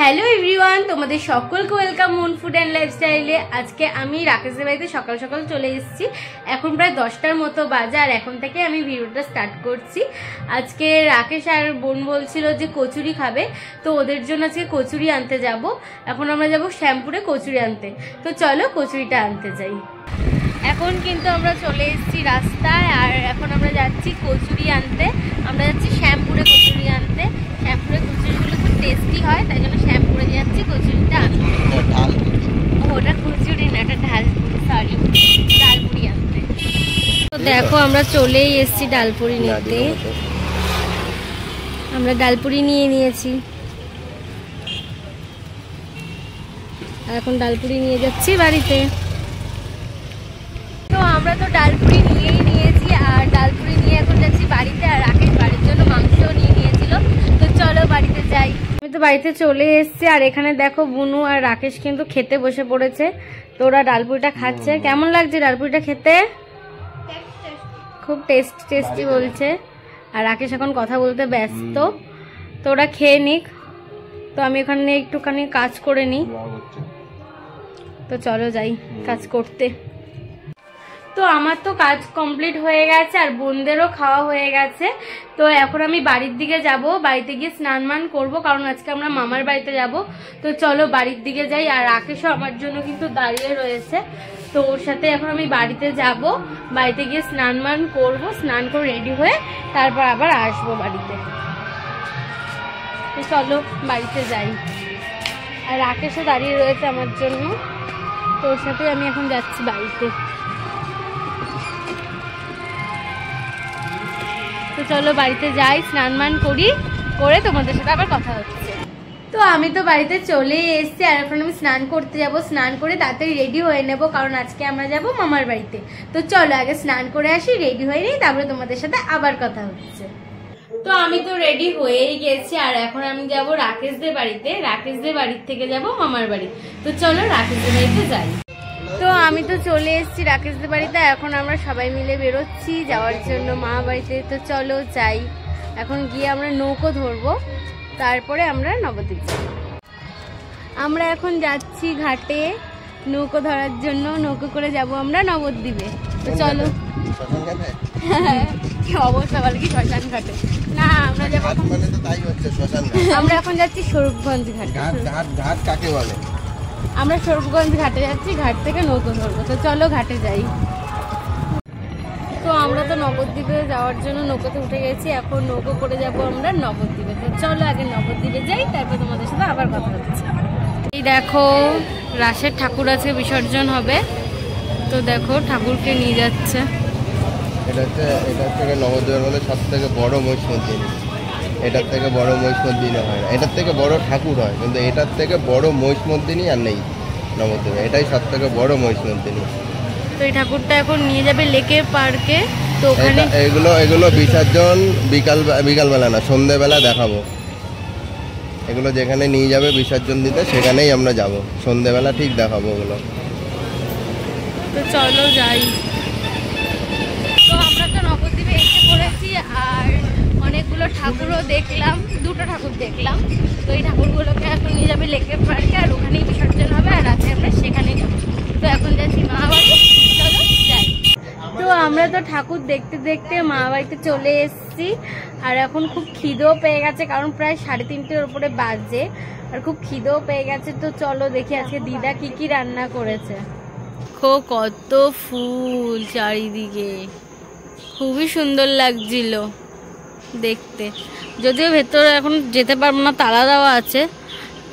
Hello everyone, তোমাদের সকলকে welcome moon food and লাইফস্টাইলে। আজকে আমি রাকেশের বাড়িতে সকাল সকাল চলে এসেছি। এখন প্রায় 10টার মতো বাজে, আর এখন থেকে আমি ভিডিওটা স্টার্ট করছি। আজকে রাকেশ আর বোন বলছিল যে কচুরি খাবে, তো ওদের জন্য আজকে কচুরি আনতে যাব। এখন আমরা যাব শ্যামপুরে কচুরি আনতে, তো চলো কচুরিটা আনতে যাই। এখন কিন্তু আমরা চলে এসেছি রাস্তায়, আর এখন আমরা যাচ্ছি কচুরি আনতে। আমরা যাচ্ছি শ্যামপুরে কচুরি আনতে। শ্যামপুরে কচুরিগুলো খুব টেস্টি হয়, তাই জন্য শ্যামপুরে যাচ্ছি কচুরিটা আনতে। ওটা কচুরি না, ওটা ঢালপুরি, সরি ডালপুরি আনতে। তো দেখো আমরা চলেই এসেছি ডালপুরি নিতে। আমরা ডালপুরি নিয়ে নিয়েছি, আর এখন ডালপুরি নিয়ে যাচ্ছি বাড়িতে। তো আমরা তো ডালপুরি নিয়েই নিয়েছি, আর ডালপুরি নিয়ে এখন যাচ্ছি বাড়িতে। আর রাকেশ বাড়ির জন্য মাংসও নিয়ে নিয়েছিল, তো চলো বাড়িতে যাই। আমি তো বাড়িতে চলে এসেছি, আর এখানে দেখো বুনু আর রাকেশ কিন্তু খেতে বসে পড়েছে। তো ওরা ডালপুরিটা খাচ্ছে। কেমন লাগছে ডালপুরিটা খেতে? খুব টেস্টি বলছে। আর রাকেশ এখন কথা বলতে ব্যস্ত, তো ওরা খেয়ে নিক। তো আমি এখানে একটুখানি কাজ করে নিই, তো চলো যাই কাজ করতে। তো আমার তো কাজ কমপ্লিট হয়ে গেছে, আর বোনদেরও খাওয়া হয়ে গেছে। তো এখন আমি বাড়ির দিকে যাব, বাড়িতে গিয়ে স্নান মান করবো, কারণ আজকে আমরা মামার বাড়িতে যাব। তো চলো বাড়ির দিকে যাই। আর রাকেশও আমার জন্য কিন্তু দাঁড়িয়ে রয়েছে, তো ওর সাথে এখন আমি বাড়িতে যাব। বাড়িতে গিয়ে স্নান মান করবো, স্নান করে রেডি হয়ে তারপর আবার আসবো বাড়িতে। তো চলো বাড়িতে যাই। আর রাকেশও দাঁড়িয়ে রয়েছে আমার জন্য, তো ওর সাথে আমি এখন যাচ্ছি বাড়িতে। তো চলো বাড়িতে যাই, স্নান মান করি, করে তোমাদের সাথে আবার কথা হচ্ছে। তো আমি তো বাড়িতে চলে এসেছি, আর এখন আমি স্নান করতে যাব। স্নান করে তাড়াতাড়ি রেডি হয়ে নেব, কারণ আজকে আমরা যাব মামার বাড়িতে। তো চলো আগে স্নান করে আসি, রেডি হয়ে নিই, তারপরে তোমাদের সাথে আবার কথা হচ্ছে। তো আমি তো রেডি হয়েই গেছি, আর এখন আমি যাব রাকেশদের বাড়িতে। রাকেশদের বাড়ির থেকে যাব মামার বাড়ি। তো চলো রাকেশদের বাড়িতে যাই। তো আমি তো চলে এসেছি রাকেশদের বাড়িতে। এখন আমরা সবাই মিলে বেরোচ্ছি যাওয়ার জন্য মা বাড়িতে। তো চলো যাই। এখন গিয়ে আমরা নৌকো ধরবো, তারপরে আমরা নবদ্বীপ যাব। আমরা এখন যাচ্ছি ঘাটে নৌকো ধরার জন্য। নৌকো করে যাব আমরা নবদ্বীপে। তো চলো। কি অবস্থা বল, কি শ্মশান ঘাটে না, আমরা যাবো। আমরা এখন যাচ্ছি স্বরূপগঞ্জ ঘাটে। ঘাট কাকে বলে? আমরা স্বরূপগঞ্জ ঘাটে যাচ্ছি, ঘাট থেকে নৌকো ধরবো। তো চলো ঘাটে যাই। তো আমরা তো নবদ্বীপে যাওয়ার জন্য নৌকোতে উঠে গেছি, এখন নৌকো করে যাব আমরা নবদ্বীপে। তো চলো আগে নবদ্বীপে যাই, তারপর তোমাদের সাথে আবার কথা হচ্ছে। এই দেখো রাসের ঠাকুর আছে, বিসর্জন হবে। তো দেখো ঠাকুরকে নিয়ে যাচ্ছে। এটা থেকে নবদ্বীপের মধ্যে সব থেকে বড় মহিষ মন্দির। এটার থেকে বড় মহিষ মন্দির হয় না, এটার থেকে বড় ঠাকুর হয়, কিন্তু এটার থেকে বড় মহিষ মন্দিরই আর নেই নবদ্বীপে। এটাই সব থেকে বড় মহিষ মন্দির। তো এই ঠাকুরটা এখন নিয়ে যাবে লেকের পার্কে। তো ওখানে এগুলো বিসর্জন বিকালবেলা না, সন্ধ্যেবেলা দেখাবো। এগুলো যেখানে নিয়ে যাবে বিসর্জন দিতে, সেখানেই আমরা যাব। সন্ধ্যেবেলা ঠিক দেখাবো ওগুলো। তো চলো যাই। তো আমরা তো নবদ্বীপে এসে পড়েছি, আর অনেকগুলো ঠাকুরও দেখলাম, দুটো ঠাকুর দেখলাম। তো এই ঠাকুরগুলোকে এখন নিয়ে যাবে লেকের পার্কে, আর ওখানেই বিসর্জন হবে, আর রাতে আমরা সেখানেই যাবো। তো এখন যাচ্ছি মা বাড়ি, চলো যাই। তো আমরা তো ঠাকুর দেখতে দেখতে মা বাড়িতে চলে এসেছি, আর এখন খুব খিদেও পেয়ে গেছে, কারণ প্রায় 3:30-এর উপরে বাজে, আর খুব খিদেও পেয়ে গেছে। তো চলো দেখি আজকে দিদা কি কি রান্না করেছে। কত ফুল চারিদিকে, খুবই সুন্দর লাগছিল দেখতে। যদিও ভেতরে এখন যেতে পারবো না, তালা দেওয়া আছে,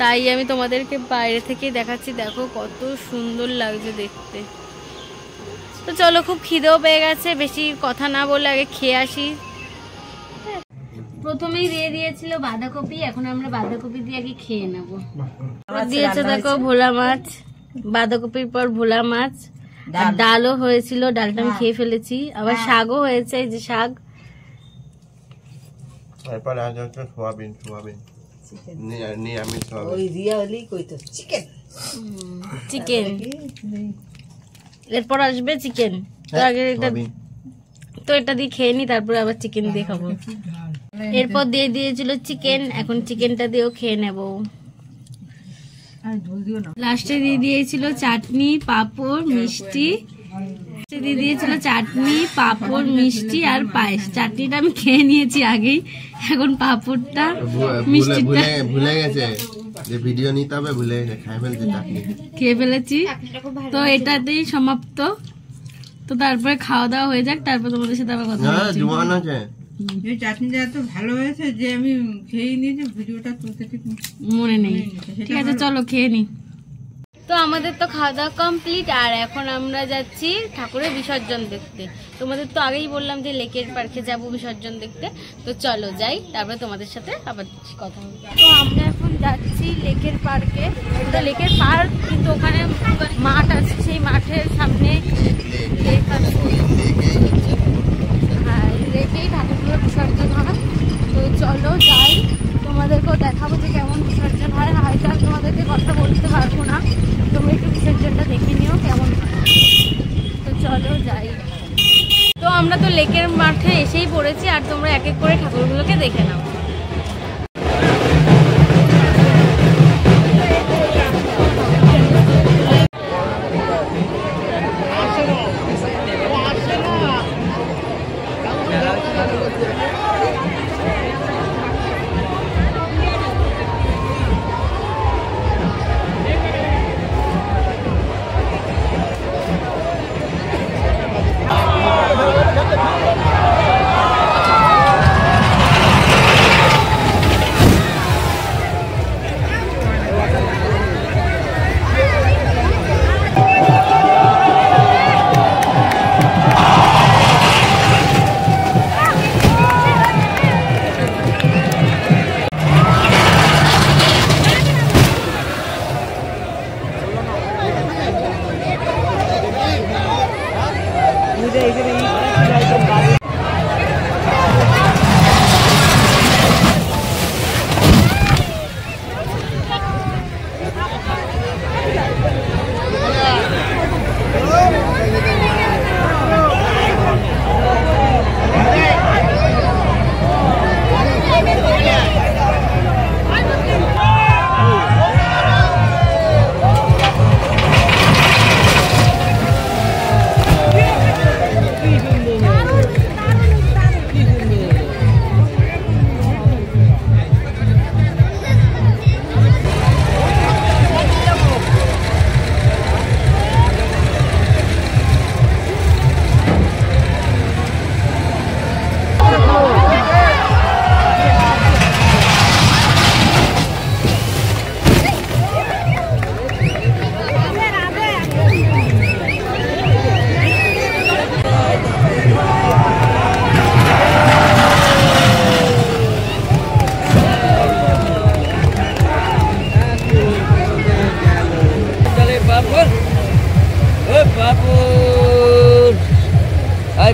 তাই আমি তোমাদেরকে বাইরে থেকে দেখাচ্ছি। দেখো কত সুন্দর লাগছে দেখতে। তো চলো, খুব খিদেও পেয়ে গেছে, বেশি কথা না বলে আগে খেয়ে আসি। প্রথমেই দিয়ে দিয়েছিল বাঁধাকপি, এখন আমরা বাঁধাকপি দিয়ে আগে খেয়ে নেবো। দিয়েছে দেখো ভোলা মাছ, বাঁধাকপির পর ভোলা মাছ, আর ডালও হয়েছিল, ডালটা আমি খেয়ে ফেলেছি। আবার শাকও হয়েছে, এই যে শাক। চিকেন, এরপর আসবে চিকেন। তো এটা দিয়ে খেয়ে নি, তারপরে আবার চিকেন দিয়ে খাবো। এরপর দিয়ে দিয়েছিল চিকেন, এখন চিকেনটা দিয়েও খেয়ে নেবো। লাস্টে দিয়ে দিয়েছিল চাটনি, পাঁপড়, মিষ্টি। দিয়ে দিয়েছিল চাটনি, পাঁপড়, মিষ্টি আর পায়েস। চাটনিটা আমি খেয়ে নিয়েছি আগেই, এখন পাঁপড়টা মিষ্টিটা ভুলে গেছে যে ভিডিও নিতে হবে, ভুলে গেছে, খেয়ে ফেলেছি। তো এটাতেই সমাপ্ত। তো তারপরে খাওয়া দাওয়া হয়ে যাক, তারপর তোমাদের সাথে আবার কথা বলছি। এই চাটনিটা এত ভালো হয়েছে যে আমি খেয়ে নিয়েছি, ভিডিওটা তুলতে ঠিক মনে নেই। ঠিক আছে, চলো খেয়ে নি। তো আমাদের তো খাওয়া দাওয়া কমপ্লিট, আর এখন আমরা যাচ্ছি ঠাকুরের বিসর্জন দেখতে। তোমাদের তো আগেই বললাম যে লেকের পার্কে যাব বিসর্জন দেখতে। তো চলো যাই, তারপরে তোমাদের সাথে আবার কথা হবে। তো আমরা এখন যাচ্ছি লেকের পার্কে। তো লেকের পার্ক, কিন্তু ওখানে মাঠ আছে, সেই মাঠের সামনে লেক আছে। হ্যাঁ, লেকেই ঠাকুরগুলো বিসর্জন হয়। তো চলো যাই, তোমাদেরকেও দেখাবো যে কেমন বিসর্জন হয়। হয়তো আমি তোমাদেরকে কথা বলতে পারবো না, তোমরা একটু বিসর্জনটা দেখে নিও কেমন হয়। তো চলো যাই। তো আমরা তো লেকের মাঠে এসেই পড়েছি, আর তোমরা এক এক করে ঠাকুরগুলোকে দেখে নাও।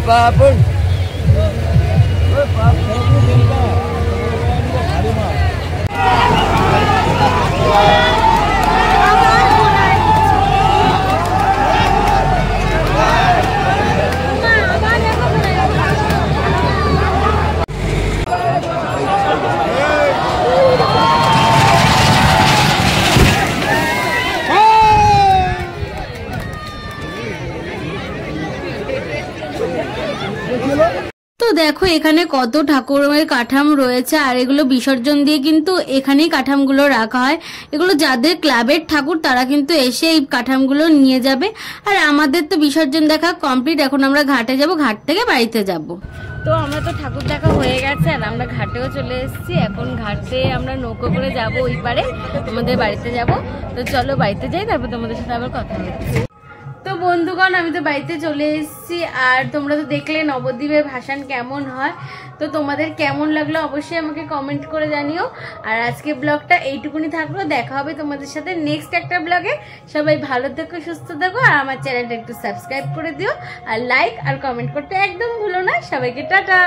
Papun. তো দেখো এখানে কত ঠাকুরের কাঠাম রয়েছে, আর এগুলো বিসর্জন দিয়ে কিন্তু এখানেই কাঠামগুলো রাখা হয়। এগুলো যাদের ক্লাবের ঠাকুর তারা কিন্তু এসে এই কাঠামগুলো নিয়ে যাবে। আর আমাদের তো বিসর্জন দেখা কমপ্লিট, এখন আমরা ঘাটে যাব, ঘাট থেকে বাড়িতে যাব। তো আমরা তো ঠাকুর দেখা হয়ে গেছে, আর আমরা ঘাটেও চলে এসেছি। এখন ঘাটে আমরা নৌকো করে যাব, ওই পারে আমাদের বাড়িতে যাব। তো চলো বাড়িতে যাই, তারপর তোমাদের সাথে আবার কথা হচ্ছে। তো বন্ধুগণ, আমি তো বাড়িতে চলে এসেছি, আর তোমরা তো দেখলে নবদ্বীপের ভাসান কেমন হয়। তো তোমাদের কেমন লাগলো অবশ্যই আমাকে কমেন্ট করে জানিও। আর আজকে ব্লগটা এইটুকুনি থাকলো, দেখা হবে তোমাদের সাথে নেক্সট একটা ব্লগে। সবাই ভালো থেকো, সুস্থ থেকো, আর আমার চ্যানেলটা একটু সাবস্ক্রাইব করে দিও, আর লাইক আর কমেন্ট করতে একদম ভুলো না। সবাইকে টাটা।